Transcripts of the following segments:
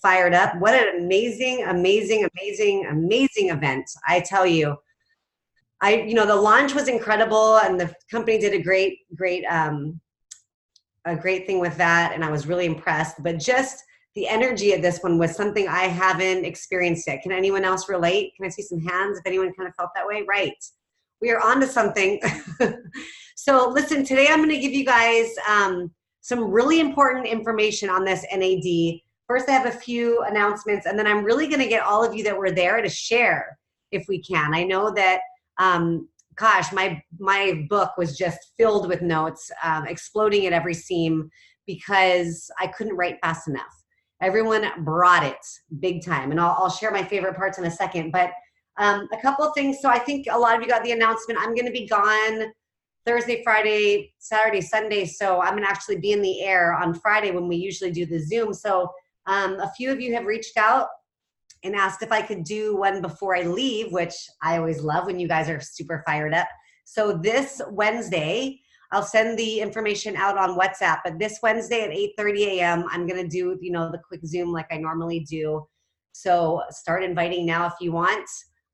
fired up. What an amazing, amazing, amazing, amazing event. I tell you, the launch was incredible and the company did a great thing with that. And I was really impressed, but just the energy of this one was something I haven't experienced yet. Can anyone else relate? Can I see some hands if anyone kind of felt that way? Right. We are on to something. So listen, today I'm going to give you guys some really important information on this NAD. First, I have a few announcements, and then I'm really going to get all of you that were there to share if we can. I know that, gosh, my book was just filled with notes, exploding at every seam because I couldn't write fast enough. Everyone brought it big time, and I'll share my favorite parts in a second. But a couple of things. So I think a lot of you got the announcement. I'm going to be gone Thursday, Friday, Saturday, Sunday. So I'm going to actually be in the air on Friday when we usually do the Zoom. So a few of you have reached out and asked if I could do one before I leave, which I always love when you guys are super fired up. So this Wednesday, I'll send the information out on WhatsApp, but this Wednesday at 8:30 a.m., I'm going to do, the quick Zoom like I normally do. So start inviting now if you want.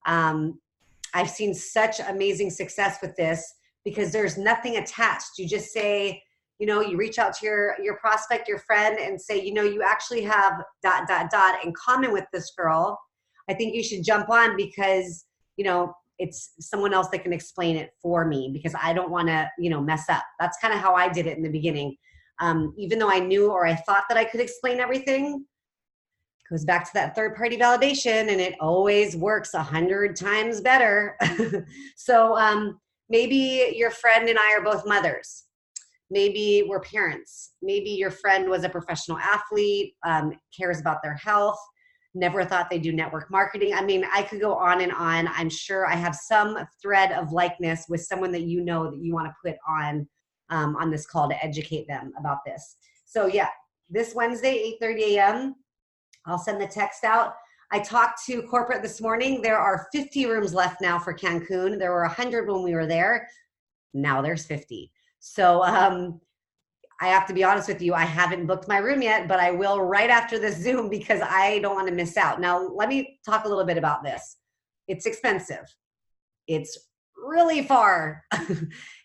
I've seen such amazing success with this because there's nothing attached. You just say, you reach out to your prospect, your friend, and say, you actually have ... in common with this girl. I think you should jump on because, it's someone else that can explain it for me because I don't want to, mess up. That's kind of how I did it in the beginning. Even though I knew or I thought that I could explain everything, it goes back to that third-party validation, and it always works 100 times better. So maybe your friend and I are both mothers. Maybe we're parents. Maybe your friend was a professional athlete, cares about their health, never thought they'd do network marketing. I mean, I could go on and on. I'm sure I have some thread of likeness with someone that that you want to put on this call to educate them about this. So yeah, this Wednesday, 8:30 a.m., I'll send the text out. I talked to corporate this morning. There are 50 rooms left now for Cancun. There were 100 when we were there. Now there's 50. So I have to be honest with you, I haven't booked my room yet, but I will right after this Zoom because I don't want to miss out. Now, let me talk a little bit about this. It's expensive. It's really far.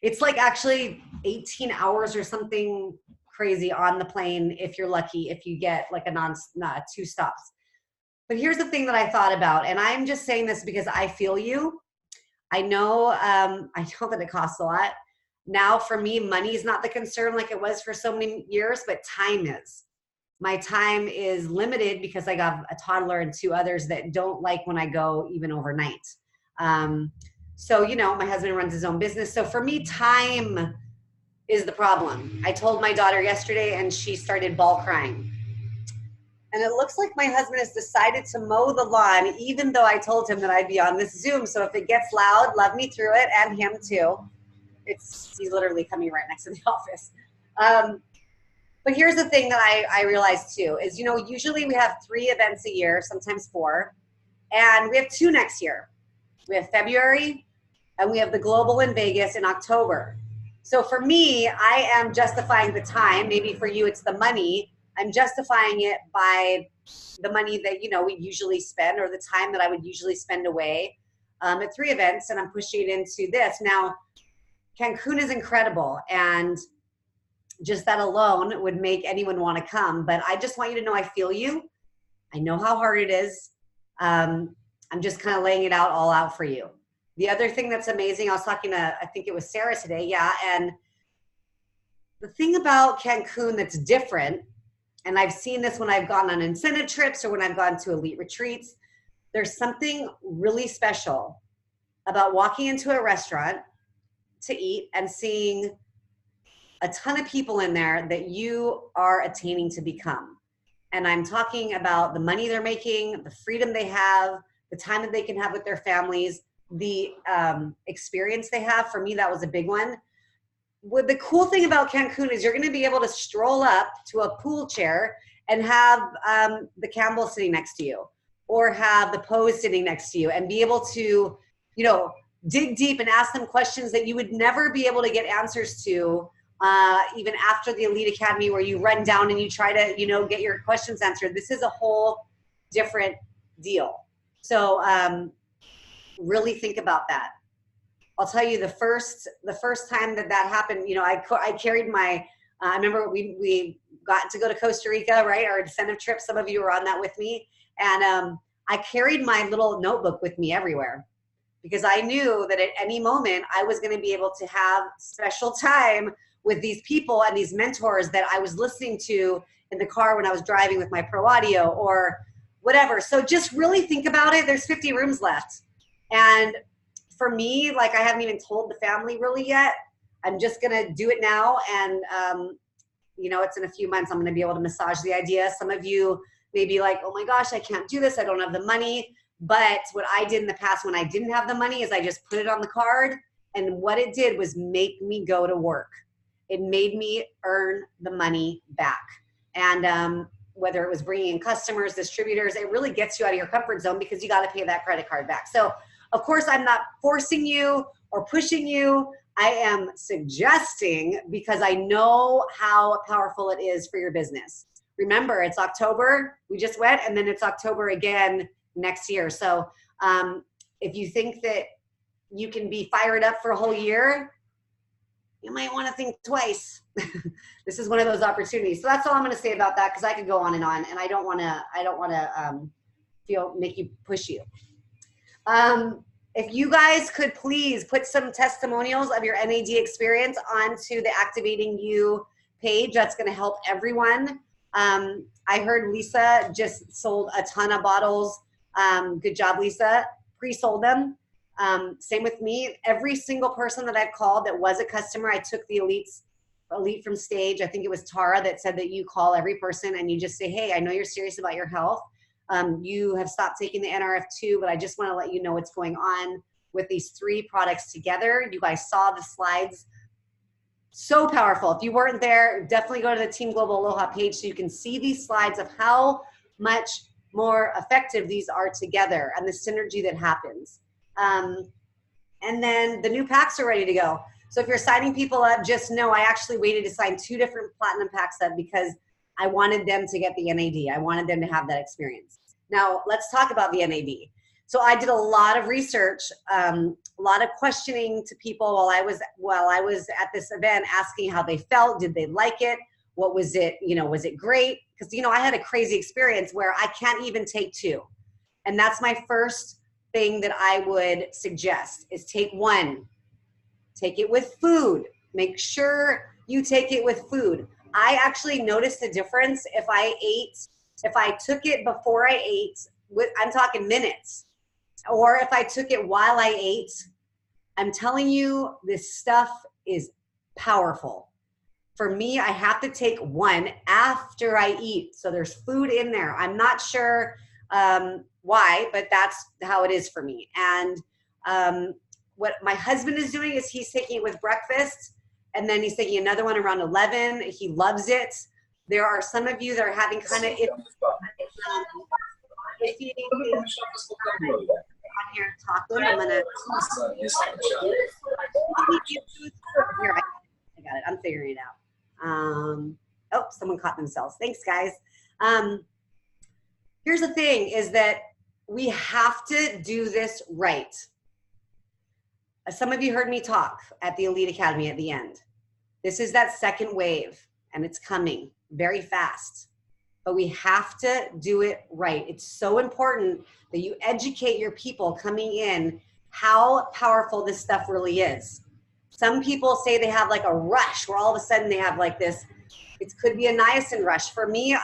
It's like actually 18 hours or something crazy on the plane if you're lucky, if you get like two stops. But here's the thing that I thought about, and I'm just saying this because I feel you. I know that it costs a lot. Now for me, money is not the concern like it was for so many years, but time is. My time is limited because I got a toddler and two others that don't like when I go even overnight. So, my husband runs his own business. So for me, time is the problem. I told my daughter yesterday and she started bawl crying. And it looks like my husband has decided to mow the lawn, even though I told him that I'd be on this Zoom. So if it gets loud, love me through it, and him too. He's literally coming right next to the office. But here's the thing that I realized too, is, usually we have 3 events a year, sometimes 4, and we have 2 next year. We have February, and we have the Global in Vegas in October. So for me, I am justifying the time. Maybe for you, it's the money. I'm justifying it by the money that, we usually spend, or the time that I would usually spend away at 3 events, and I'm pushing it into this. Now, Cancun is incredible, and just that alone would make anyone want to come. But I just want you to know I feel you. I know how hard it is. I'm just kind of laying it all out for you. The other thing that's amazing, I was talking to, I think it was Sarah today, and the thing about Cancun that's different, and I've seen this when I've gone on incentive trips or when I've gone to elite retreats, there's something really special about walking into a restaurant to eat and seeing a ton of people in there that you are attaining to become. And I'm talking about the money they're making, the freedom they have, the time that they can have with their families, the experience they have. For me, that was a big one. What the cool thing about Cancun is you're going to be able to stroll up to a pool chair and have the Campbell sitting next to you, or have the Pose sitting next to you, and be able to, dig deep and ask them questions that you would never be able to get answers to even after the Elite Academy, where you run down and you try to, you know, get your questions answered. This is a whole different deal. So really think about that. I'll tell you the first time that happened, you know, I carried my, I remember we got to go to Costa Rica, right? Our incentive trip. Some of you were on that with me. And I carried my little notebook with me everywhere, because I knew that at any moment I was going to be able to have special time with these people and these mentors that I was listening to in the car when I was driving with my Pro Audio or whatever. So just really think about it. There's 50 rooms left. And for me, like, I haven't even told the family really yet. I'm just going to do it now. And, you know, it's in a few months I'm going to be able to massage the idea. Some of you may be like, oh my gosh, I can't do this. I don't have the money. But what I did in the past when I didn't have the money is I just put it on the card. And what it did was make me go to work. It made me earn the money back. And whether it was bringing in customers, distributors, it really gets you out of your comfort zone, because you got to pay that credit card back. So of course, I'm not forcing you or pushing you. I am suggesting, because I know how powerful it is for your business. Remember, it's October, we just went, and then it's October again next year. So if you think that you can be fired up for a whole year, you might want to think twice. This is one of those opportunities. So that's all I'm going to say about that, because I could go on, and I don't want to make you push you. If you guys could please put some testimonials of your NAD experience onto the Activating You page, that's going to help everyone. I heard Lisa just sold a ton of bottles. Good job, Lisa. Pre-sold them. Same with me. Every single person that I've called that was a customer, I took the Elite from stage. I think it was Tara that said that you call every person and you just say, hey, I know you're serious about your health. You have stopped taking the NRF2, but I just want to let you know what's going on with these 3 products together. You guys saw the slides. So powerful. If you weren't there, definitely go to the Team Global Aloha page so you can see these slides of how much more effective these are together and the synergy that happens. And then the new packs are ready to go. So if you're signing people up, just know I actually waited to sign 2 different platinum packs up because I wanted them to get the NAD. I wanted them to have that experience. Now let's talk about the NAD. So I did a lot of research, a lot of questioning to people while I was at this event, asking how they felt. Did they like it? What was it? You know, was it great? Because, you know, I had a crazy experience where I can't even take 2. And that's my first thing that I would suggest is take 1. Take it with food. Make sure you take it with food. I actually noticed a difference if I took it before I ate, I'm talking minutes, or if I took it while I ate. I'm telling you, this stuff is powerful. For me, I have to take 1 after I eat. So there's food in there. I'm not sure why, but that's how it is for me. And what my husband is doing is he's taking it with breakfast, and then he's taking another one around 11. He loves it. There are some of you that are having kind of iffy on here talking. I'm gonna here. I got it. I'm figuring it out. Oh, someone caught themselves. Thanks, guys. Here's the thing: is that we have to do this right. Some of you heard me talk at the Elite Academy at the end. This is that second wave, and it's coming very fast. But we have to do it right. It's so important that you educate your people coming in how powerful this stuff really is. Some people say they have like a rush where all of a sudden they have like this, it could be a niacin rush. For me,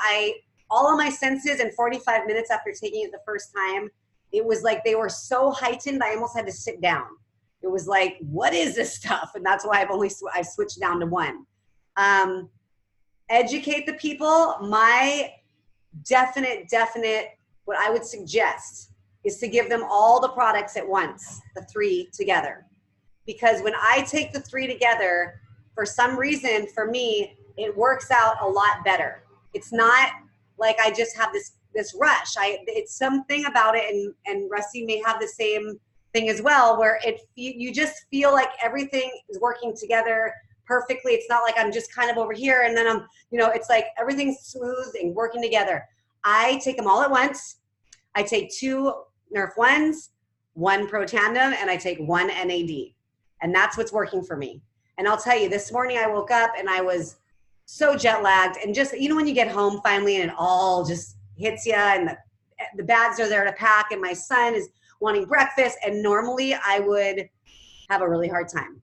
all of my senses in 45 minutes after taking it the first time, it was like they were so heightened, I almost had to sit down. It was like, what is this stuff? And that's why I've switched down to 1. Educate the people. My definite, what I would suggest is to give them all the products at once, the 3 together. Because when I take the 3 together, for some reason, for me, it works out a lot better. It's not like I just have this rush. It's something about it, and Rusty may have the same thing as well, where you just feel like everything is working together perfectly. It's not like I'm just kind of over here and then I'm, it's like everything's smooth and working together. I take them all at once. I take 2 Nerf 1s, 1 Pro Tandem, and I take 1 NAD. And that's what's working for me. And I'll tell you, this morning I woke up and I was so jet lagged, and just, when you get home finally and it all just hits you and the bags are there to pack and my son is wanting breakfast, and normally I would have a really hard time.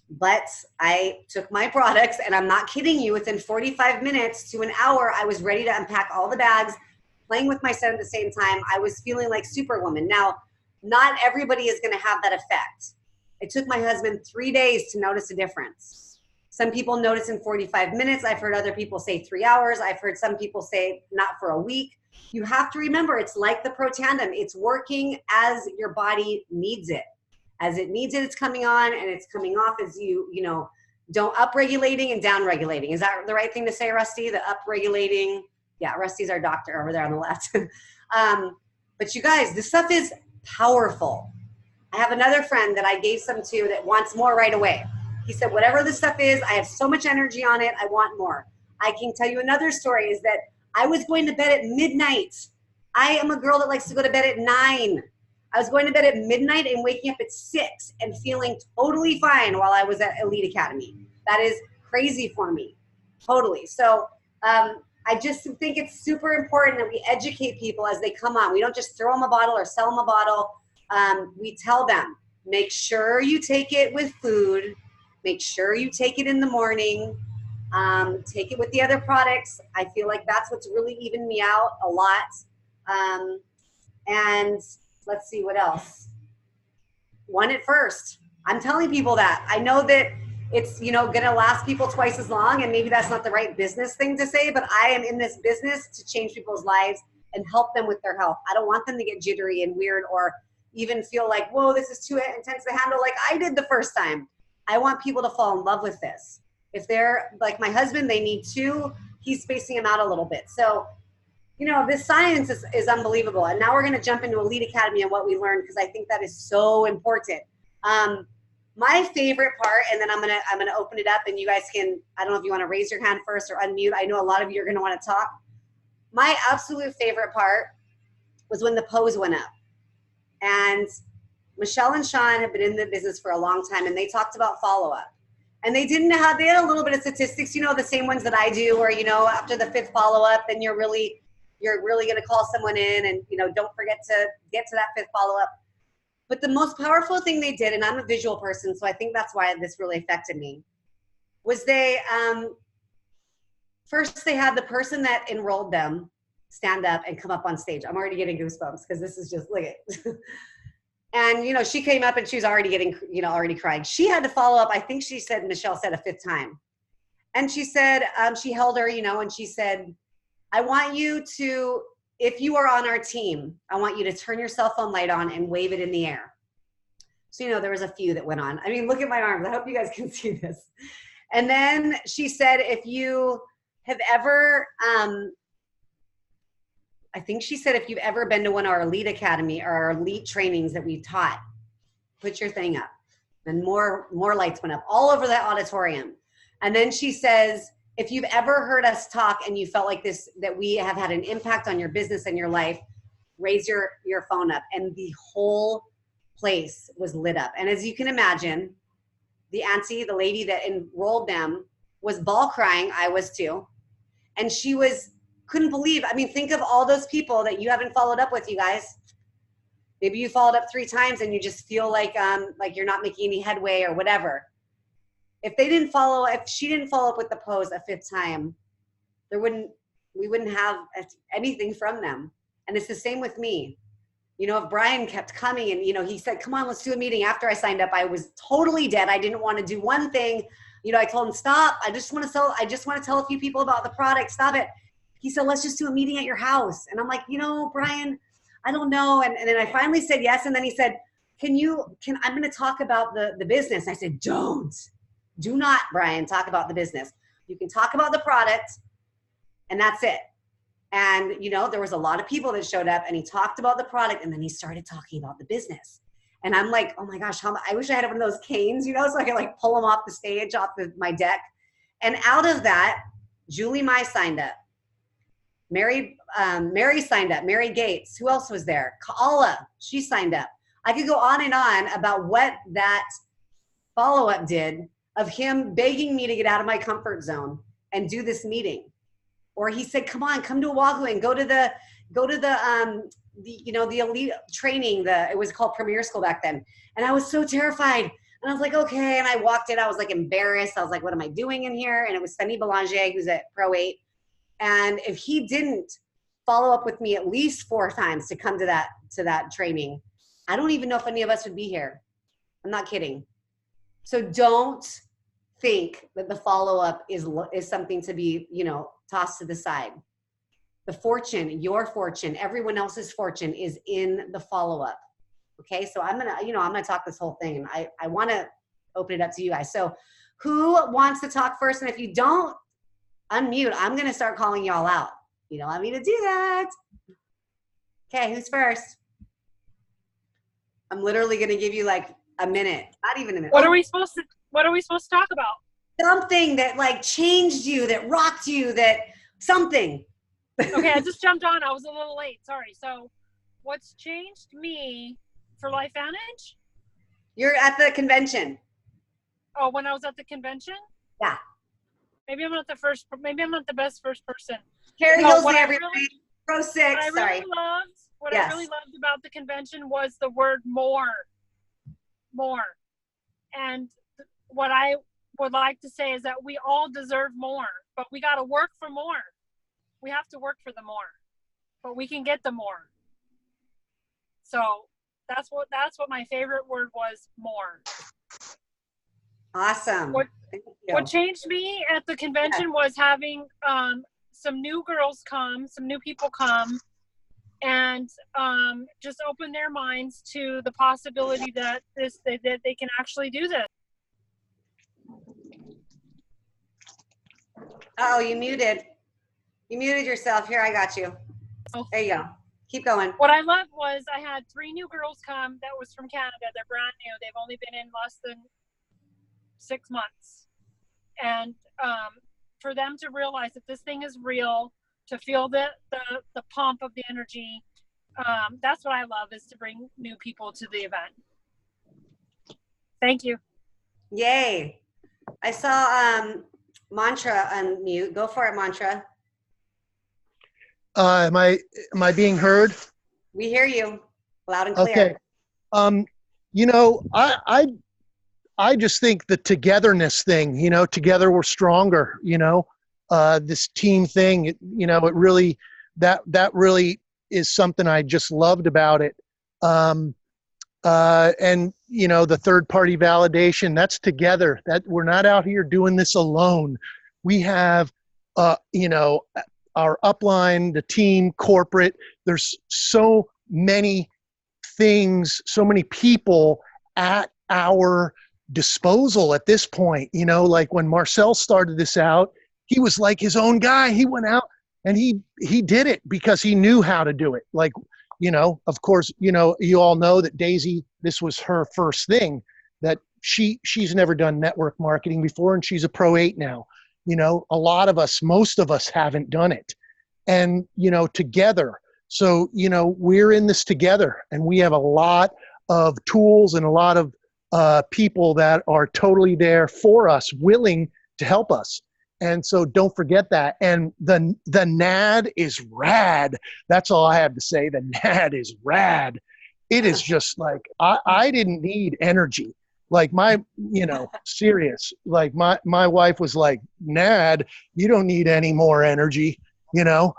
But I took my products, and I'm not kidding you, within 45 minutes to an hour, I was ready to unpack all the bags, playing with my son at the same time. I was feeling like Superwoman. Now, not everybody is going to have that effect. It took my husband 3 days to notice a difference. Some people notice in 45 minutes. I've heard other people say 3 hours. I've heard some people say not for a week. You have to remember, it's like the Pro Tandem. It's working as your body needs it. As it needs it, it's coming on, and it's coming off as don't up-regulating and down-regulating. Is that the right thing to say, Rusty? The up-regulating. Yeah, Rusty's our doctor over there on the left. But you guys, this stuff is powerful. I have another friend that I gave some to that wants more right away. He said, whatever this stuff is, I have so much energy on it, I want more. I can tell you another story is that I was going to bed at midnight. I am a girl that likes to go to bed at 9. I was going to bed at midnight and waking up at 6 and feeling totally fine while I was at Elite Academy. That is crazy for me, totally. So I just think it's super important that we educate people as they come on. We don't just throw them a bottle or sell them a bottle. We tell them, make sure you take it with food. Make sure you take it in the morning. Take it with the other products. I feel like that's what's really evened me out a lot. And let's see what else. 1 at first. I'm telling people that. I know that it's, going to last people twice as long, and maybe that's not the right business thing to say, but I am in this business to change people's lives and help them with their health. I don't want them to get jittery and weird or even feel like, whoa, this is too intense to handle like I did the first time. I want people to fall in love with this. If they're like my husband, they need 2. He's spacing them out a little bit. So, this science is unbelievable. And now we're going to jump into Elite Academy and what we learned, because I think that is so important. My favorite part, and then I'm gonna open it up, and you guys can, I don't know if you want to raise your hand first or unmute. I know a lot of you are going to want to talk. My absolute favorite part was when the pose went up. And Michelle and Sean have been in the business for a long time, and they talked about follow-up. And they had a little bit of statistics, the same ones that I do, where, after the 5th follow-up, then you're really going to call someone in, and, don't forget to get to that 5th follow-up. But the most powerful thing they did, and I'm a visual person, so I think that's why this really affected me, was they, first they had the person that enrolled them stand up and come up on stage. I'm already getting goosebumps because this is just, look at it. And, she came up and she was already getting, already crying. She had to follow up. I think Michelle said a 5th time. And she said, she held her, and she said, I want you to, if you are on our team, I want you to turn your cell phone light on and wave it in the air. So, there was a few that went on. I mean, look at my arms. I hope you guys can see this. And then she said, if you have ever, I think she said, if you've ever been to one of our Elite Academy or our Elite trainings that we've taught, put your thing up. And more lights went up all over that auditorium. And then she says, if you've ever heard us talk and you felt like this, that we have had an impact on your business and your life, raise your phone up. And the whole place was lit up. And as you can imagine, the auntie, the lady that enrolled them, was bawl crying. I was too. And she couldn't believe. I mean, think of all those people that you haven't followed up with, you guys. Maybe you followed up 3 times and you just feel like you're not making any headway or whatever. If she didn't follow up with the pose a 5th time, we wouldn't have anything from them. And it's the same with me. If Brian kept coming and, he said, come on, let's do a meeting. After I signed up, I was totally dead. I didn't want to do one thing. I told him, stop. I just want to tell a few people about the product. Stop it. He said, let's just do a meeting at your house. And I'm like, Brian, I don't know. And then I finally said yes. And then he said, I'm going to talk about the business. I said, do not, Brian, talk about the business. You can talk about the product, and that's it. And, there was a lot of people that showed up, and he talked about the product, and then he started talking about the business. And I'm like, oh my gosh, I wish I had one of those canes, you know, so I could like pull them off the stage, my deck. And out of that, Julie Mai signed up. Mary signed up. Mary Gates. Who else was there? Kaala. She signed up. I could go on and on about what that follow-up did of him begging me to get out of my comfort zone and do this meeting. Or he said, come on, come to Oahu and go to the elite training. It was called Premier School back then. And I was so terrified. And I was like, okay. And I walked in, I was like embarrassed. I was like, what am I doing in here? And it was Sunny Belanger, who's at Pro 8. And if he didn't follow up with me at least 4 times to come to that training, I don't even know if any of us would be here. I'm not kidding. So don't think that the follow-up is something to be, tossed to the side. The fortune, your fortune, everyone else's fortune is in the follow-up. Okay, so I'm gonna talk this whole thing, and I want to open it up to you guys. So who wants to talk first? And if you don't, unmute. I'm gonna start calling y'all out. You don't want me to do that. Okay, who's first? I'm literally gonna give you like a minute, not even a minute. What are we supposed to talk about? Something that like changed you, that rocked you, that something. Okay, I just jumped on. I was a little late. Sorry. So what's changed me for LifeVantage? You're at the convention. Oh, when I was at the convention? Yeah. Maybe I'm not the best first person. Carrie Hill's there every night. Pro 6. What I really loved about the convention was the word more. More. And what I would like to say is that we all deserve more, but we got to work for more. We have to work for the more, but we can get the more. So that's what my favorite word was, more. Awesome. What changed me at the convention was having some new girls come, some new people come, and just open their minds to the possibility that they can actually do this. Oh, you muted. You muted yourself. Here, I got you. Oh. There you go. Keep going. What I loved was I had 3 new girls come that was from Canada. They're brand new. They've only been in less than 6 months. And for them to realize that this thing is real, to feel the pump of the energy, that's what I love, is to bring new people to the event. Thank you. Yay. I saw Mantra unmute. Go for it, Mantra. Am I being heard? We hear you loud and clear. Okay. I just think the togetherness thing, together we're stronger, this team thing, it really, that really is something I just loved about it. And the third party validation, that's together, that we're not out here doing this alone. We have, our upline, the team, corporate, there's so many things, so many people at our disposal at this point. Like when Marcel started this out, he was like his own guy. He went out and he did it because he knew how to do it. Like, of course, you all know that Daize, this was her first thing, that she's never done network marketing before, and she's a Pro 8 now. A lot of us, most of us haven't done it. And, together. So, we're in this together, and we have a lot of tools and a lot of people that are totally there for us, willing to help us. And so don't forget that. And the NAD is rad. That's all I have to say. The NAD is rad. It is just like, I didn't need energy. Like serious. Like my wife was like, NAD, you don't need any more energy, and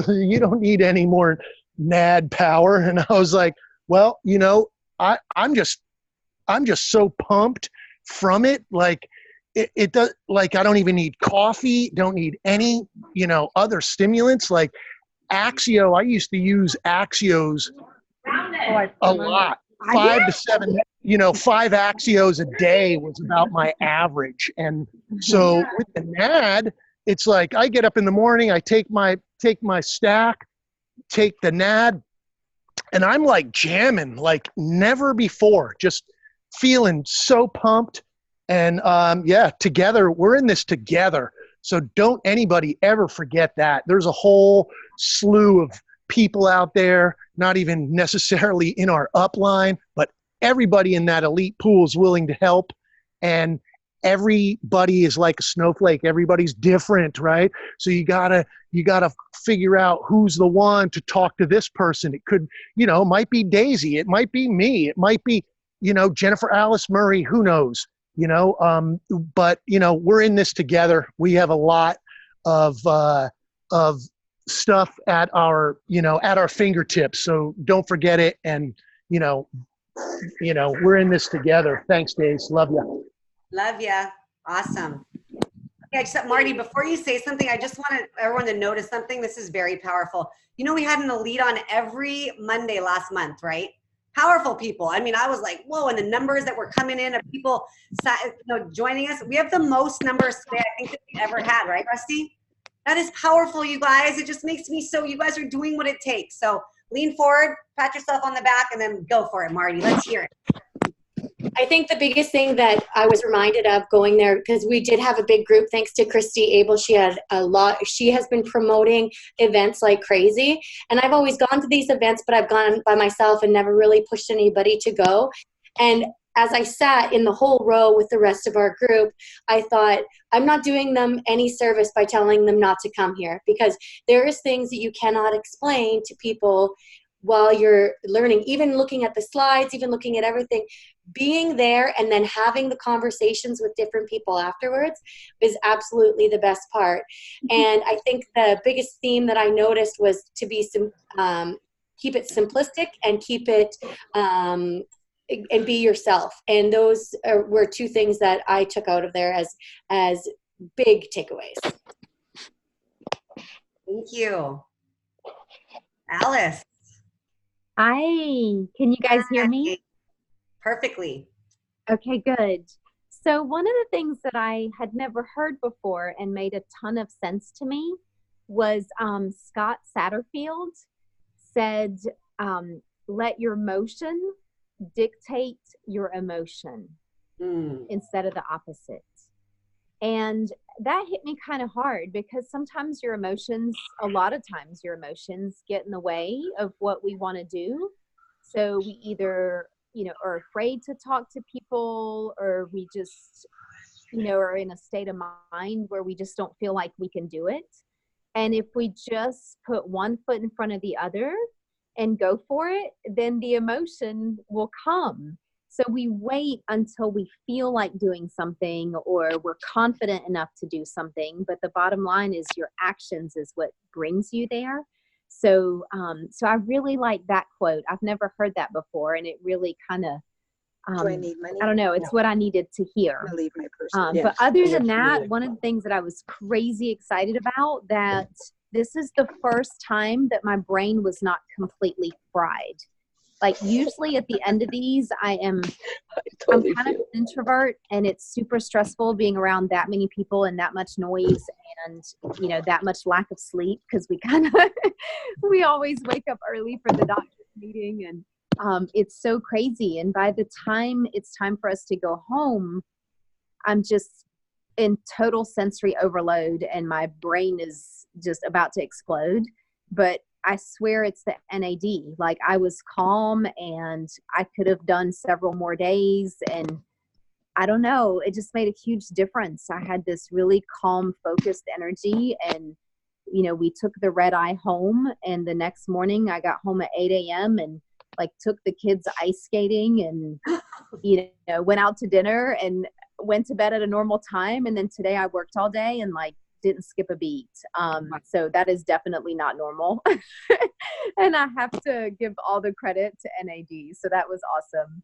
you don't need any more NAD power. And I was like, well, I'm just so pumped from it. Like it does, like, I don't even need coffee, don't need any, other stimulants. Like Axio, I used to use Axios a lot. 5 to 7, 5 Axios a day was about my average. And so with the NAD, it's like I get up in the morning, I take my stack, take the NAD, And I'm like jamming like never before, just feeling so pumped. And yeah, together, we're in this together. So don't anybody ever forget that. There's a whole slew of people out there, not even necessarily in our upline, but everybody in that elite pool is willing to help. And everybody is like a snowflake. Everybody's different, right? So you gotta figure out who's the one to talk to this person. It could, you know, it might be Daisy. It might be me. It might be, you know, Jennifer Alice Murray. Who knows? You know, but you know, we're in this together. We have a lot of stuff at our, you know, at our fingertips. So don't forget it. And you know, we're in this together. Thanks, Daize. Love you. Love ya. Awesome. Yeah, except Marty, before you say something, I just wanted everyone to notice something. This is very powerful. You know, we had an elite on every Monday last month, right? Powerful people. I mean, I was like, whoa, and the numbers that were coming in of people, you know, joining us. We have the most numbers today, I think, that we've ever had, right, Rusty? That is powerful, you guys. It just makes me so, you guys are doing what it takes. So lean forward, pat yourself on the back, and then go for it, Marty. Let's hear it. I think the biggest thing that I was reminded of going there, because we did have a big group, thanks to Christy Abel, she had a lot, she has been promoting events like crazy. And I've always gone to these events, but I've gone by myself and never really pushed anybody to go. And as I sat in the whole row with the rest of our group, I thought, I'm not doing them any service by telling them not to come here, because there is things that you cannot explain to people while you're learning, even looking at the slides, even looking at everything. Being there and then having the conversations with different people afterwards is absolutely the best part. And I think the biggest theme that I noticed was to be keep it simplistic and keep it and be yourself. And those were two things that I took out of there as big takeaways. Thank you. Alice. Hi, can you guys hear me? Perfectly. Okay, good. So one of the things that I had never heard before and made a ton of sense to me was Scott Satterfield said, let your motion dictate your emotion instead of the opposite. And that hit me kind of hard, because sometimes your emotions, a lot of times your emotions get in the way of what we want to do. So we either, you know, are afraid to talk to people, or we just, you know, are in a state of mind where we just don't feel like we can do it. And if we just put one foot in front of the other and go for it, then the emotion will come. So we wait until we feel like doing something, or we're confident enough to do something. But the bottom line is your actions is what brings you there. So so I really like that quote. I've never heard that before, and it really kind of, Do I need money? I don't know, it's what I needed to hear. I'm gonna leave my purse. But other than that, one of the things that I was crazy excited about, that this is the first time that my brain was not completely fried. Like usually at the end of these, I'm kind of an introvert, and it's super stressful being around that many people and that much noise and, you know, that much lack of sleep, because we always wake up early for the doctor's meeting, and it's so crazy. And by the time it's time for us to go home, I'm just in total sensory overload, and my brain is just about to explode. But I swear it's the NAD. Like, I was calm, and I could have done several more days, and I don't know, it just made a huge difference. I had this really calm, focused energy, and, you know, we took the red eye home, and the next morning I got home at 8 a.m. and like took the kids ice skating, and, you know, went out to dinner and went to bed at a normal time. And then today I worked all day and like didn't skip a beat. So that is definitely not normal. And I have to give all the credit to NAD. So that was awesome.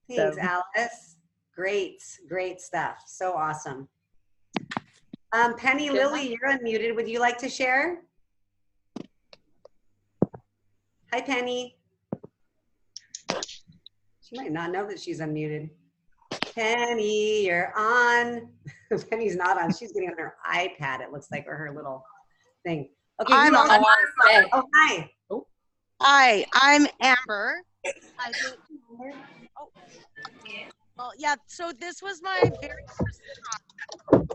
Thanks, Alice. Great stuff. So awesome. Penny Lily, you're unmuted. Would you like to share? Hi, Penny. She might not know that she's unmuted. Penny, you're on. Penny's not on. She's getting on her iPad, it looks like, or her little thing. Okay, I'm on. Oh, hi. Oh, Hi, I'm Amber. I think, oh, well, yeah, so this was my very first All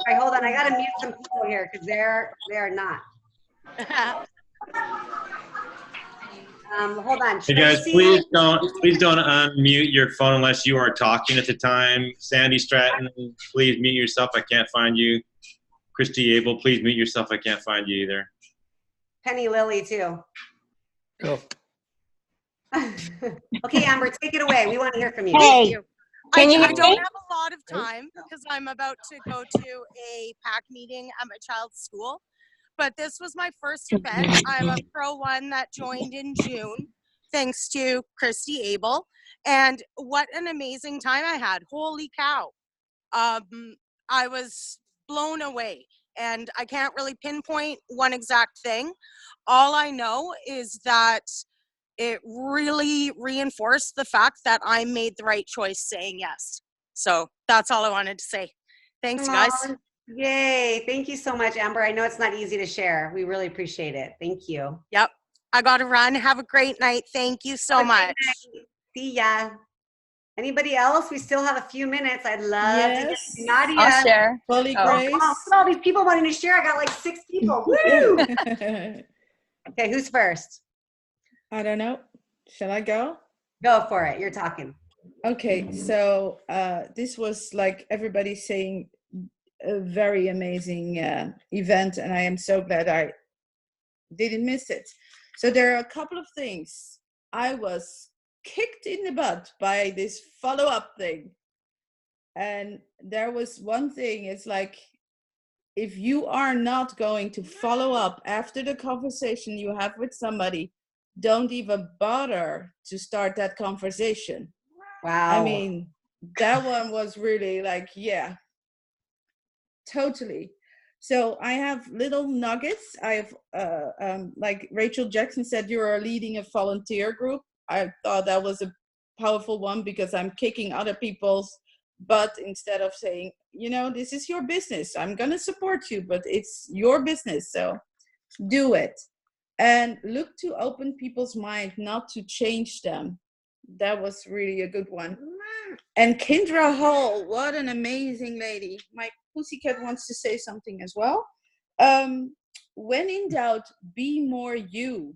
right, hold on. I gotta mute some people here because they are not. time. Hold on. Hey guys, Tracy. please don't unmute your phone unless you are talking at the time. Sandy Stratton, please mute yourself. I can't find you. Christy Abel, please mute yourself. I can't find you either. Penny Lily too. Go. Okay, Amber, take it away. We want to hear from you. Hey, I can you hear don't me? have a lot of time because I'm about to go to a PAC meeting at my child's school. But this was my first event. I'm a Pro 1 that joined in June, thanks to Christy Abel. And what an amazing time I had. Holy cow. I was blown away. And I can't really pinpoint one exact thing. All I know is that it really reinforced the fact that I made the right choice saying yes. So that's all I wanted to say. Thanks, guys. Yay. Thank you so much, Amber. I know it's not easy to share. We really appreciate it. Thank you. Yep. I got to run. Have a great night. Thank you so much. See ya. Anybody else? We still have a few minutes. I'd love to get to Nadia. I'll share. Polly Oh, Grace. wow. Look at all these people wanting to share. I got like 6 people. Woo! Okay, who's first? I don't know. Shall I go? Go for it. You're talking. Okay, so this was like everybody saying a very amazing event, and I am so glad I didn't miss it. So there are a couple of things. I was kicked in the butt by this follow-up thing. And there was one thing, it's like, if you are not going to follow up after the conversation you have with somebody, don't even bother to start that conversation. Wow. I mean, that one was really like, yeah, totally. So I have little nuggets. I have, like Rachel Jackson said, you are leading a volunteer group. I thought that was a powerful one because I'm kicking other people's butt instead of saying, you know, this is your business. I'm going to support you, but it's your business. So do it. And look to open people's mind, not to change them. That was really a good one. And Kendra Hall, what an amazing lady. My pussycat wants to say something as well. When in doubt, be more you.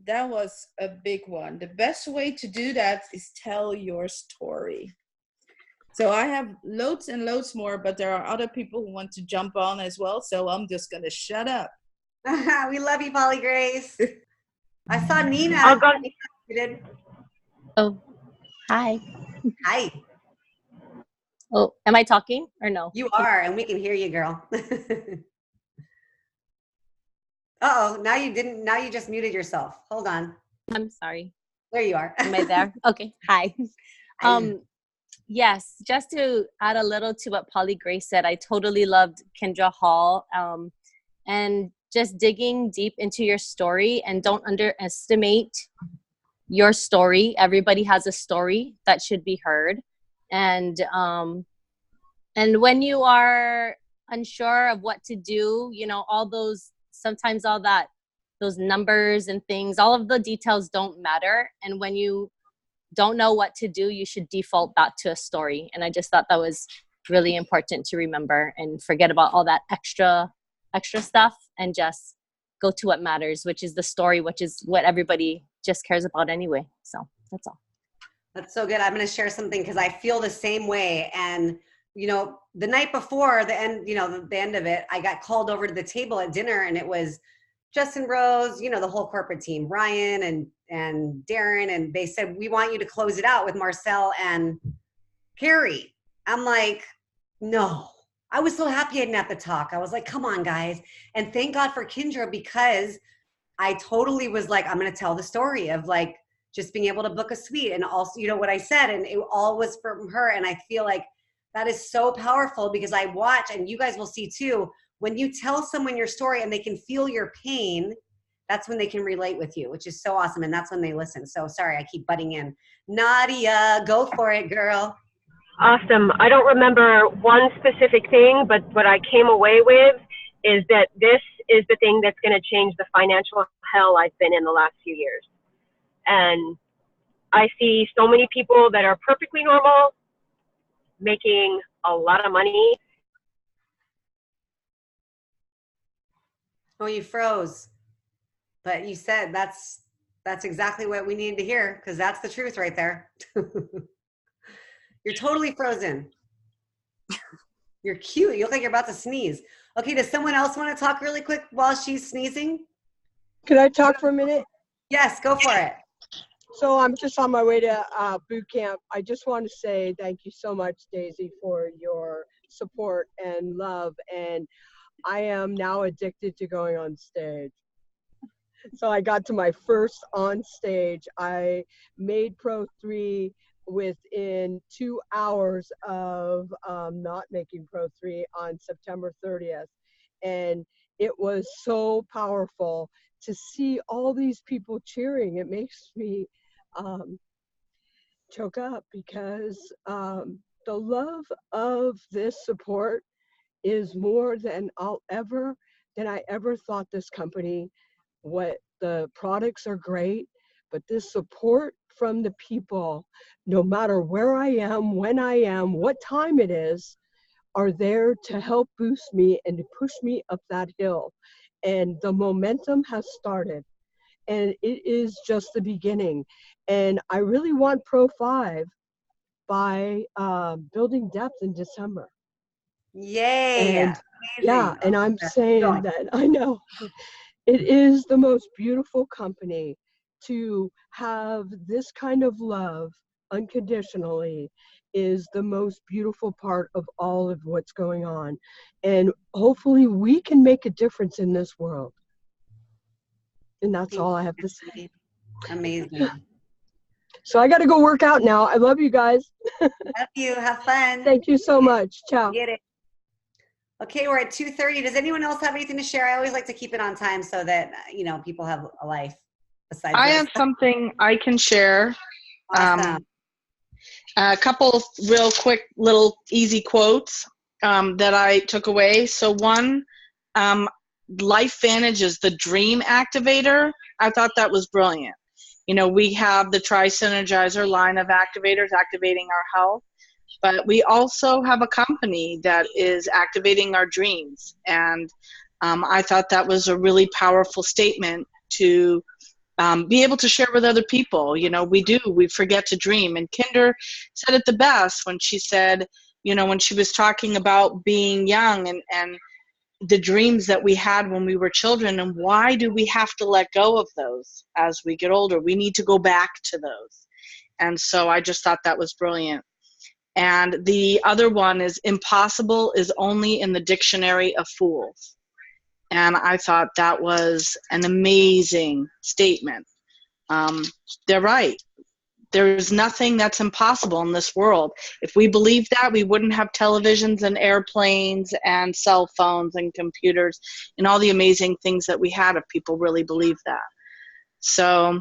That was a big one. The best way to do that is tell your story. So I have loads and loads more, but there are other people who want to jump on as well. So I'm just going to shut up. We love you, Polly Grace. I saw Nina. I'll go. Oh, hi. Hi. Oh, am I talking or no? You are, and we can hear you, girl. Uh-oh, now you didn't. Now you just muted yourself. Hold on. I'm sorry. There you are. Am I there? Okay. Hi. Yes, just to add a little to what Polly Grace said, I totally loved Kendra Hall. And just digging deep into your story, and don't underestimate your story. Everybody has a story that should be heard. And when you are unsure of what to do, you know, sometimes those numbers and things, all of the details don't matter. And when you don't know what to do, you should default back to a story. And I just thought that was really important to remember, and forget about all that extra stuff and just go to what matters, which is the story, which is what everybody just cares about anyway. So that's all. That's so good. I'm going to share something because I feel the same way. And, you know, the night before the end, you know, the end of it, I got called over to the table at dinner, and it was Justin Rose, you know, the whole corporate team, Ryan and Darren. And they said, we want you to close it out with Marcel and Carrie. I'm like, no. I was so happy I didn't have to talk. I was like, come on, guys. And thank God for Kendra, because I totally was like, I'm going to tell the story of like just being able to book a suite, and also, you know, what I said, and it all was from her. And I feel like that is so powerful, because I watch, and you guys will see too, when you tell someone your story and they can feel your pain, that's when they can relate with you, which is so awesome. And that's when they listen. So sorry, I keep butting in. Nadia, go for it, girl. Awesome. I don't remember one specific thing, but what I came away with is that this is the thing that's going to change the financial hell I've been in the last few years. And I see so many people that are perfectly normal, making a lot of money. Oh, you froze. But you said that's exactly what we needed to hear, because that's the truth right there. You're totally frozen. You're cute. You look like you're about to sneeze. Okay, does someone else want to talk really quick while she's sneezing? Can I talk for a minute? Yes, go for it. So I'm just on my way to boot camp. I just want to say thank you so much, Daisy, for your support and love. And I am now addicted to going on stage. So I got to my first on stage. I made Pro 3 within 2 hours of not making Pro 3 on September 30th. And it was so powerful to see all these people cheering. It makes me choke up, because the love of this support is more than I ever thought this company. What the products are great, but this support from the people, no matter where I am, when I am, what time it is, are there to help boost me and to push me up that hill. And the momentum has started, and it is just the beginning. And I really want Pro 5 by building depth in December. Yay! And yeah, and I'm saying that I know it is the most beautiful company to have this kind of love unconditionally, is the most beautiful part of all of what's going on. And hopefully we can make a difference in this world. And that's all I have to say. Amazing. So I got to go work out now. I love you guys. Love you. Have fun. Thank you so much. Ciao. Get it. Okay, we're at 2:30. Does anyone else have anything to share? I always like to keep it on time so that, people have a life besides I this. have something I can share. Awesome. A couple real quick little easy quotes that I took away. So one, LifeVantage is the dream activator. I thought that was brilliant. We have the Tri-Synergizer line of activators activating our health, but we also have a company that is activating our dreams. And I thought that was a really powerful statement to be able to share with other people. We forget to dream. And Kinder said it the best when she said, when she was talking about being young and the dreams that we had when we were children, and why do we have to let go of those as we get older? We need to go back to those. And so I just thought that was brilliant. And the other one is, impossible is only in the dictionary of fools. And I thought that was an amazing statement. They're right. There's nothing that's impossible in this world. If we believed that, we wouldn't have televisions and airplanes and cell phones and computers and all the amazing things that we had, if people really believed that. So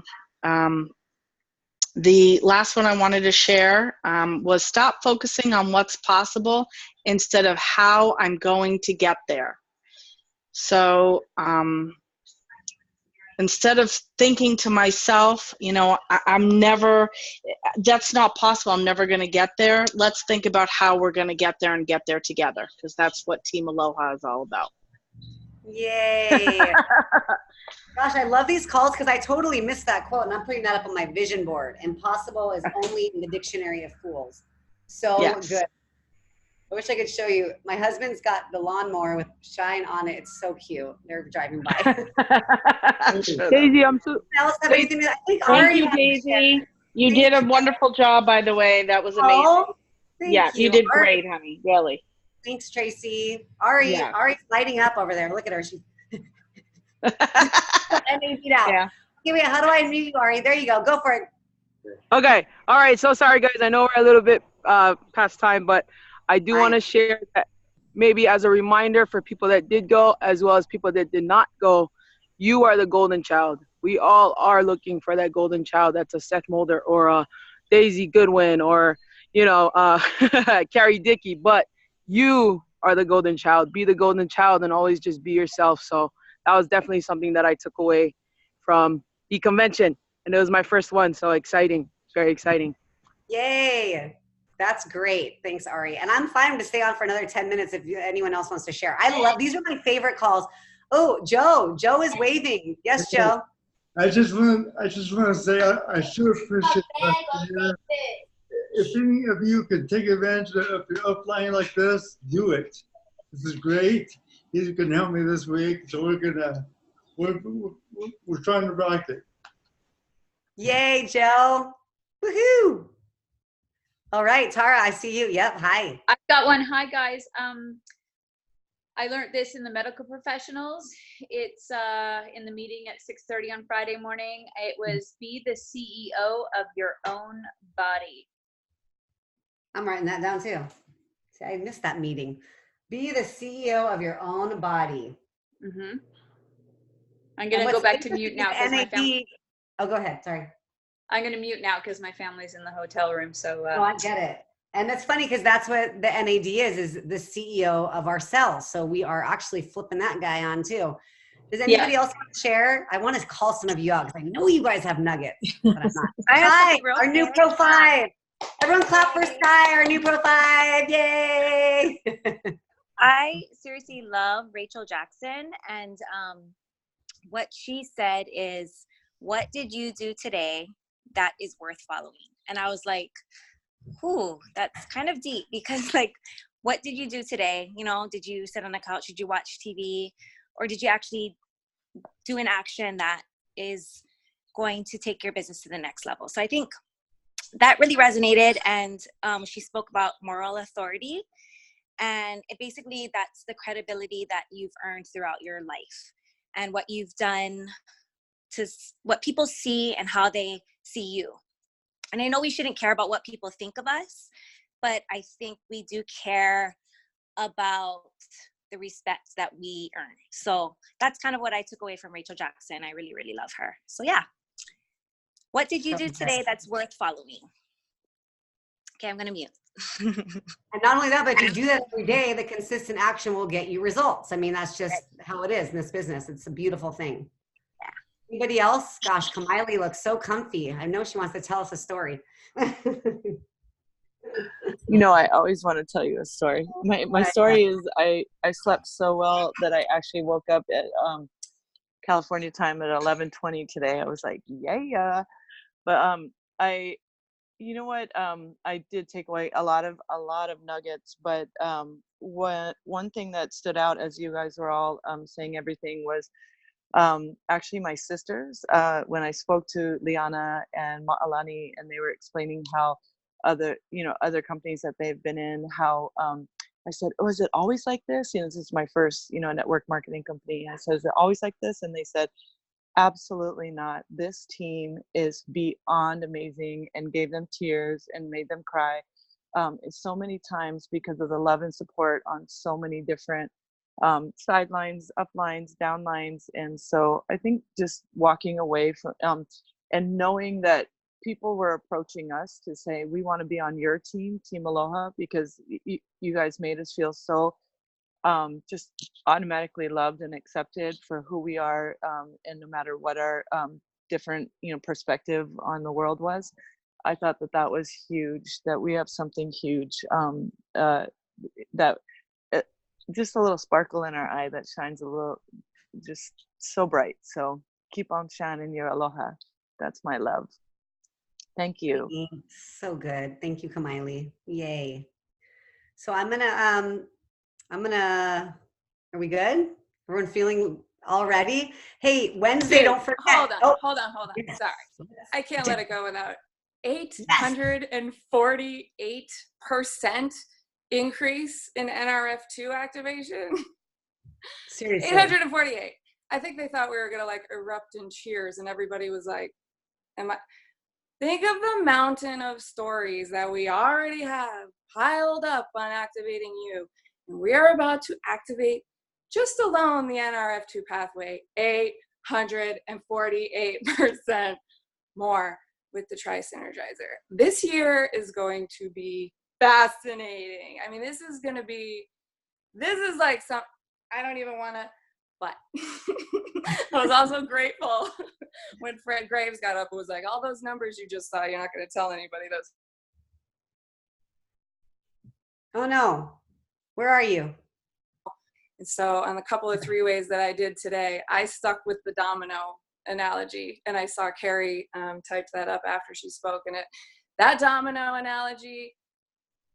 the last one I wanted to share was, stop focusing on what's possible instead of how I'm going to get there. So instead of thinking to myself, that's not possible, I'm never going to get there. Let's think about how we're going to get there and get there together, because that's what Team Aloha is all about. Yay. Gosh, I love these calls, because I totally missed that quote, and I'm putting that up on my vision board. Impossible is only in the dictionary of fools. So yes. Good. I wish I could show you. My husband's got the lawnmower with shine on it. It's so cute. They're driving by. Daisy, I'm so. Thank you, Daisy. You did a wonderful job, by the way. That was amazing. Oh, yeah, you did great, honey. Really. Thanks, Tracy. Ari's lighting up over there. Look at her. She's Yeah. Okay, wait, how do I mute you, Ari? There you go. Go for it. Okay. All right. So sorry, guys. I know we're a little bit past time, but I do want to share that maybe as a reminder for people that did go, as well as people that did not go, you are the golden child. We all are looking for that golden child. That's a Seth Mulder or a Daisy Goodwin or, Carrie Dickey. But you are the golden child. Be the golden child and always just be yourself. So that was definitely something that I took away from the convention. And it was my first one, so exciting, very exciting. Yay. That's great. Thanks, Ari. And I'm fine to stay on for another 10 minutes if anyone else wants to share. I love, these are my favorite calls. Oh, Joe is waving. Yes, Joe. I just want to say I sure appreciate that. If any of you could take advantage of the upline like this, do it. This is great. You can help me this week, so we're trying to rock it. Yay, Joe. Woohoo. All right, Tara, I see you. Yep, hi. I've got one. Hi, guys. I learned this in the medical professionals. It's in the meeting at 6:30 on Friday morning. It was be the CEO of your own body. I'm writing that down too. See, I missed that meeting. Be the CEO of your own body. Mm-hmm. I'm going to go back to mute now because my family. Oh, go ahead. Sorry. I'm going to mute now because my family's in the hotel room. So. Oh, I get it. And that's funny because that's what the NAD is the CEO of ourselves. So we are actually flipping that guy on too. Does anybody else want to share? I want to call some of you out because I know you guys have nuggets, but I'm not. Hi, our new Pro 5. Everyone clap for Sky, our new Pro 5. Yay! I seriously love Rachel Jackson. And what she said is, what did you do today that is worth following? And I was like, ooh, that's kind of deep because like, what did you do today? You know, did you sit on the couch? Did you watch TV? Or did you actually do an action that is going to take your business to the next level? So I think that really resonated. And she spoke about moral authority. And it basically, that's the credibility that you've earned throughout your life and what you've done to what people see and how they see you. And I know we shouldn't care about what people think of us, but I think we do care about the respect that we earn. So that's kind of what I took away from Rachel Jackson. I really, really love her. So yeah. What did you do today that's worth following? Okay, I'm going to mute. And not only that, but if you do that every day, the consistent action will get you results. I mean, that's just how it is in this business. It's a beautiful thing. Anybody else? Gosh, Kamiley looks so comfy. I know she wants to tell us a story. You know, I always want to tell you a story. My story is I slept so well that I actually woke up at California time at 11:20 today. I was like, yeah. But you know what? I did take away a lot of nuggets, but one thing that stood out as you guys were all saying everything was actually my sisters, when I spoke to Liana and Ma'alani, and they were explaining how other companies that they've been in, how I said, oh, is it always like this? You know, this is my first, network marketing company. I said, is it always like this? And they said, absolutely not. This team is beyond amazing, and gave them tears and made them cry so many times because of the love and support on so many different sidelines, uplines, downlines. And so I think just walking away from and knowing that people were approaching us to say, we want to be on your team, Team Aloha, because you guys made us feel so just automatically loved and accepted for who we are, and no matter what our different perspective on the world was. I thought that was huge, that we have something huge, that just a little sparkle in our eye that shines a little, just so bright. So keep on shining your aloha. That's my love. Thank you. So good. Thank you, Kamiley. Yay. So I'm gonna, are we good? Everyone feeling all ready? Hey, Wednesday, Dude, don't forget. Hold on. Yes. Sorry. I can't let it go without 848% increase in NRF2 activation. Seriously. 848. I think they thought we were gonna like erupt in cheers, and everybody was like, think of the mountain of stories that we already have piled up on activating you. And we are about to activate, just alone the NRF2 pathway, 848% more with the Tri-Synergizer. This year is going to be fascinating. I mean, this is like I don't even want to But I was also grateful when Fred Graves got up and was like, all those numbers you just saw, you're not going to tell anybody those. Oh no, where are you? And so on the couple of 3 ways that I did today, I stuck with the domino analogy, and I saw Carrie typed that up after she spoke, and that domino analogy,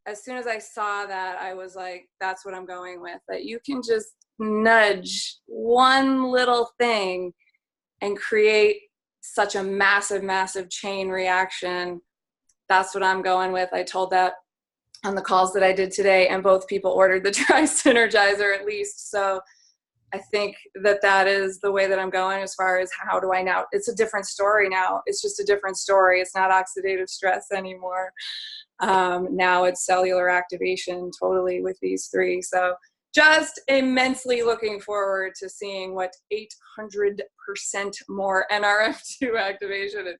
as soon as I saw that, I was like, that's what I'm going with, that you can just nudge one little thing and create such a massive, massive chain reaction. That's what I'm going with. I told that on the calls that I did today, and both people ordered the Daize Synergizer at least. So I think that is the way that I'm going as far as how do I now, it's a different story now. It's just a different story. It's not oxidative stress anymore. Now it's cellular activation totally with these three. So just immensely looking forward to seeing what 800% more NRF2 activation and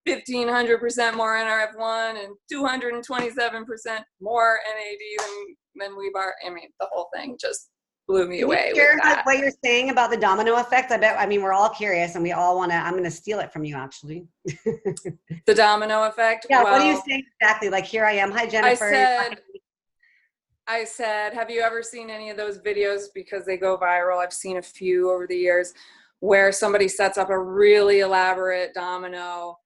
1,500% more NRF1 and 227% more NAD than we've I mean, the whole thing just blew me away. Can you share what you're saying about the domino effect? I mean, we're all curious and we all want to, I'm going to steal it from you actually. The domino effect? Yeah, well, what are you saying exactly? Like, here I am. Hi, Jennifer. I said, have you ever seen any of those videos? Because they go viral. I've seen a few over the years where somebody sets up a really elaborate domino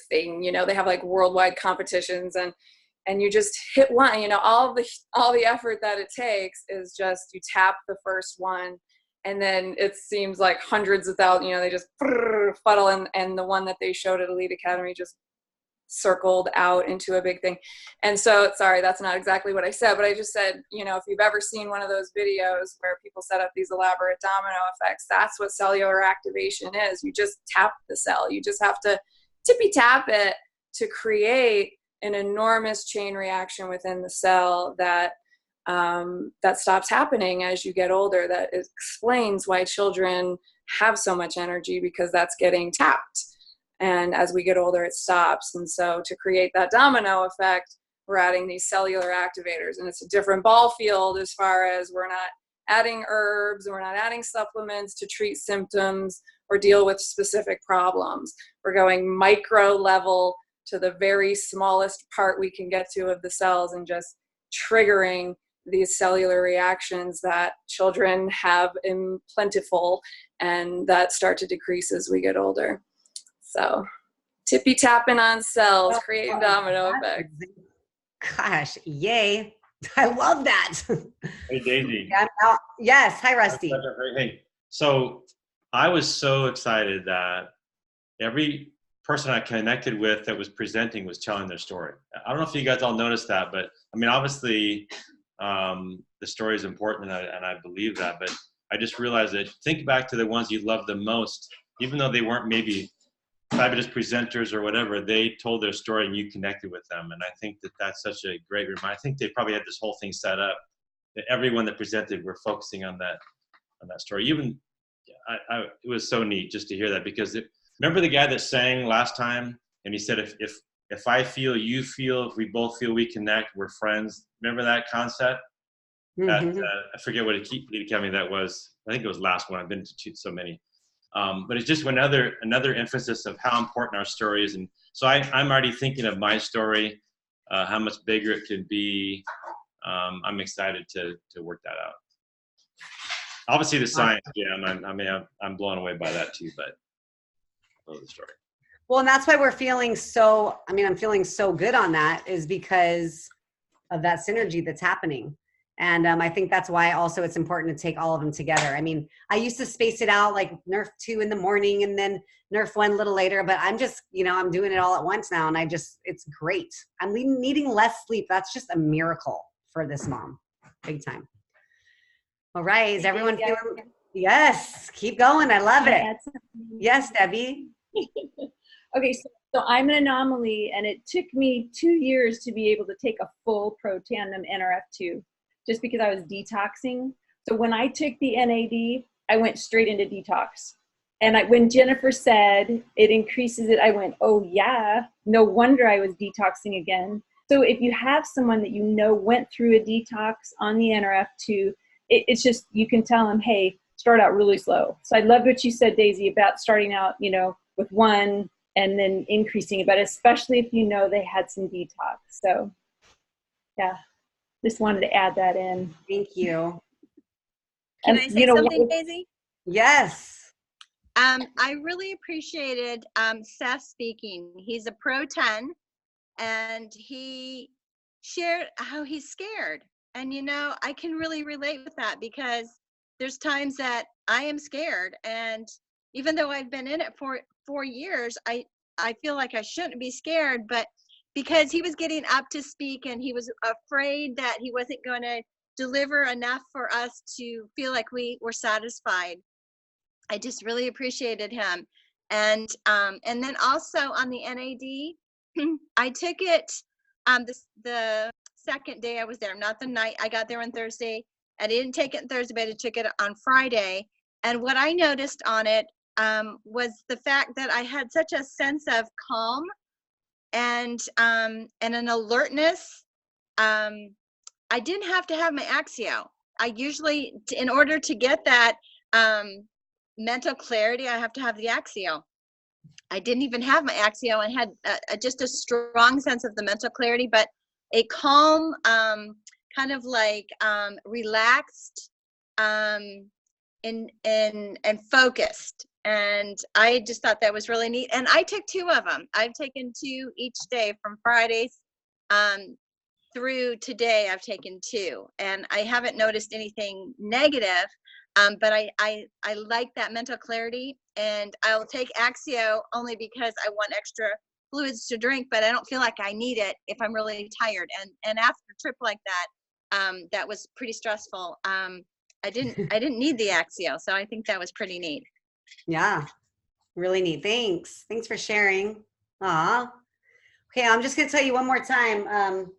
thing. You know, they have like worldwide competitions, and you just hit one. You know, all the effort that it takes is just you tap the first one, and then it seems like hundreds of thousands. You know, they just fuddle, and the one that they showed at Elite Academy just circled out into a big thing. And so, sorry, that's not exactly what I said, but I just said, you know, if you've ever seen one of those videos where people set up these elaborate domino effects, that's what cellular activation is. You just tap the cell. You just have to tippy tap it to create an enormous chain reaction within the cell that stops happening as you get older. That explains why children have so much energy, because that's getting tapped. And as we get older, it stops. And so to create that domino effect, we're adding these cellular activators. And it's a different ball field as far as we're not adding herbs, we're not adding supplements to treat symptoms or deal with specific problems. We're going micro level to the very smallest part we can get to of the cells and just triggering these cellular reactions that children have in plentiful and that start to decrease as we get older. So tippy tapping on cells, creating domino effects. Gosh, yay. I love that. Hey, Daize. Yes. Hi, Rusty. Hey, so I was so excited that every person I connected with that was presenting was telling their story. I don't know if you guys all noticed that, but I mean, obviously the story is important and I believe that, but I just realized that think back to the ones you loved the most, even though they weren't maybe fabulous presenters or whatever, they told their story and you connected with them. And I think that that's such a great reminder. I think they probably had this whole thing set up that everyone that presented were focusing on that story. Even it was so neat just to hear that, because remember the guy that sang last time and he said, if I feel, you feel, if we both feel, we connect, we're friends. Remember that concept? Mm-hmm. That, I forget what Academy that was. I think it was last one. I've been to so many. But it's just another emphasis of how important our story is. And so I'm already thinking of my story, how much bigger it could be. I'm excited to work that out. Obviously the science, yeah, I'm blown away by that too, but I love the story. Well, and that's why we're feeling so, I'm feeling so good on that, is because of that synergy that's happening. And I think that's why also it's important to take all of them together. I mean, I used to space it out like Nerf 2 in the morning and then Nerf 1 a little later, but I'm just, I'm doing it all at once now. And it's great. I'm needing less sleep. That's just a miracle for this mom. Big time. All right. Is everyone feeling? Yes. Keep going. I love it. Yes, Debbie. Okay. So I'm an anomaly, and it took me 2 years to be able to take a full Protandim NRF2. Just because I was detoxing. So when I took the NAD, I went straight into detox. And when Jennifer said it increases it, I went, oh yeah, no wonder I was detoxing again. So if you have someone that went through a detox on the NRF2, it's just, you can tell them, hey, start out really slow. So I loved what you said, Daisy, about starting out, you know, with one and then increasing it, but especially if you know they had some detox. So yeah, just wanted to add that in. Thank you. Can I say something, Daisy? Yes. I really appreciated Seth speaking. He's a Pro 10, and he shared how he's scared. And, you know, I can really relate with that, because there's times that I am scared. And even though I've been in it for 4 years, I feel like I shouldn't be scared. But because he was getting up to speak and he was afraid that he wasn't going to deliver enough for us to feel like we were satisfied, I just really appreciated him. And then also on the NAD, I took it the second day I was there, not the night. I got there on Thursday. I didn't take it on Thursday, but I took it on Friday. And what I noticed on it was the fact that I had such a sense of calm and an alertness. I didn't have to have my Axio. I usually, in order to get that mental clarity, I have to have the Axio. I didn't even have my Axio and had just a strong sense of the mental clarity, but a calm, kind of like relaxed and focused. And I just thought that was really neat. And I took 2 of them. I've taken 2 each day from Fridays through today. I've taken 2, and I haven't noticed anything negative. But I like that mental clarity, and I'll take Axio only because I want extra fluids to drink, but I don't feel like I need it if I'm really tired. And after a trip like that, that was pretty stressful. I didn't need the Axio, so I think that was pretty neat. Yeah, really neat. Thanks for sharing. Aw. Okay, I'm just gonna tell you one more time.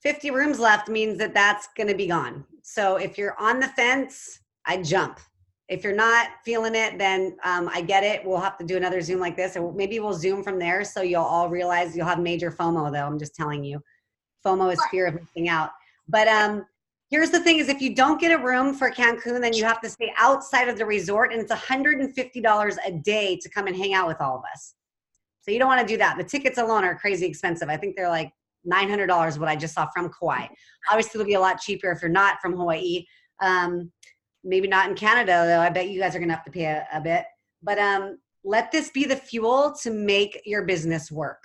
50 rooms left means that that's gonna be gone. So if you're on the fence, I jump. If you're not feeling it, then I get it. We'll have to do another Zoom like this, or maybe we'll Zoom from there so you'll all realize you'll have major FOMO, though. I'm just telling you. FOMO is fear of missing out. But here's the thing is, if you don't get a room for Cancun, then you have to stay outside of the resort, and it's $150 a day to come and hang out with all of us. So you don't want to do that. The tickets alone are crazy expensive. I think they're like $900 what I just saw from Kauai. Obviously, it'll be a lot cheaper if you're not from Hawaii. Maybe not in Canada, though. I bet you guys are going to have to pay a bit. But let this be the fuel to make your business work.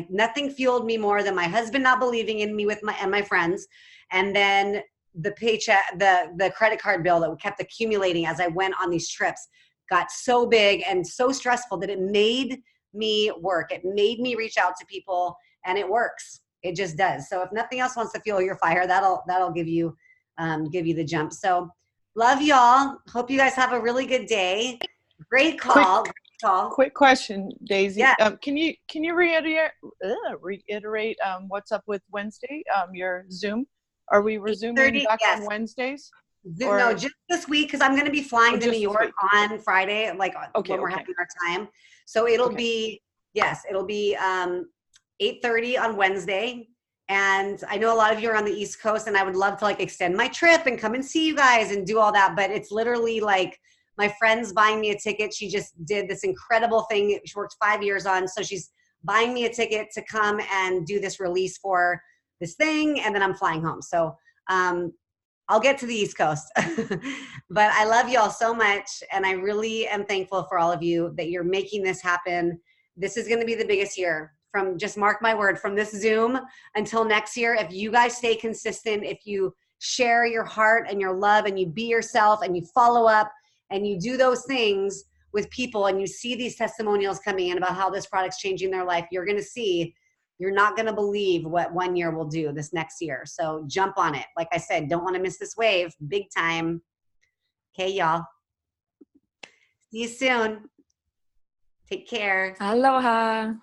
Nothing fueled me more than my husband not believing in me and my friends, and then the paycheck, the credit card bill that kept accumulating as I went on these trips got so big and so stressful that it made me work. It made me reach out to people, and it works. It just does. So if nothing else wants to fuel your fire, that'll give you the jump. So love y'all. Hope you guys have a really good day. Great call. Quick question, Daisy. Yeah. Can you reiterate what's up with Wednesday? Your Zoom? Are we resuming back on Wednesdays? No, just this week, because I'm going to be flying to New York on Friday, when we're having our time. So it'll be 8:30 on Wednesday. And I know a lot of you are on the East Coast, and I would love to extend my trip and come and see you guys and do all that. But it's literally my friend's buying me a ticket. She just did this incredible thing. She worked 5 years on. So she's buying me a ticket to come and do this release for this thing. And then I'm flying home. So I'll get to the East Coast. But I love you all so much. And I really am thankful for all of you that you're making this happen. This is going to be the biggest year. Just mark my word, from this Zoom until next year, if you guys stay consistent, if you share your heart and your love and you be yourself and you follow up and you do those things with people and you see these testimonials coming in about how this product's changing their life, you're going to see, you're not going to believe what 1 year will do this next year. So jump on it. Like I said, don't want to miss this wave. Big time. Okay, y'all. See you soon. Take care. Aloha.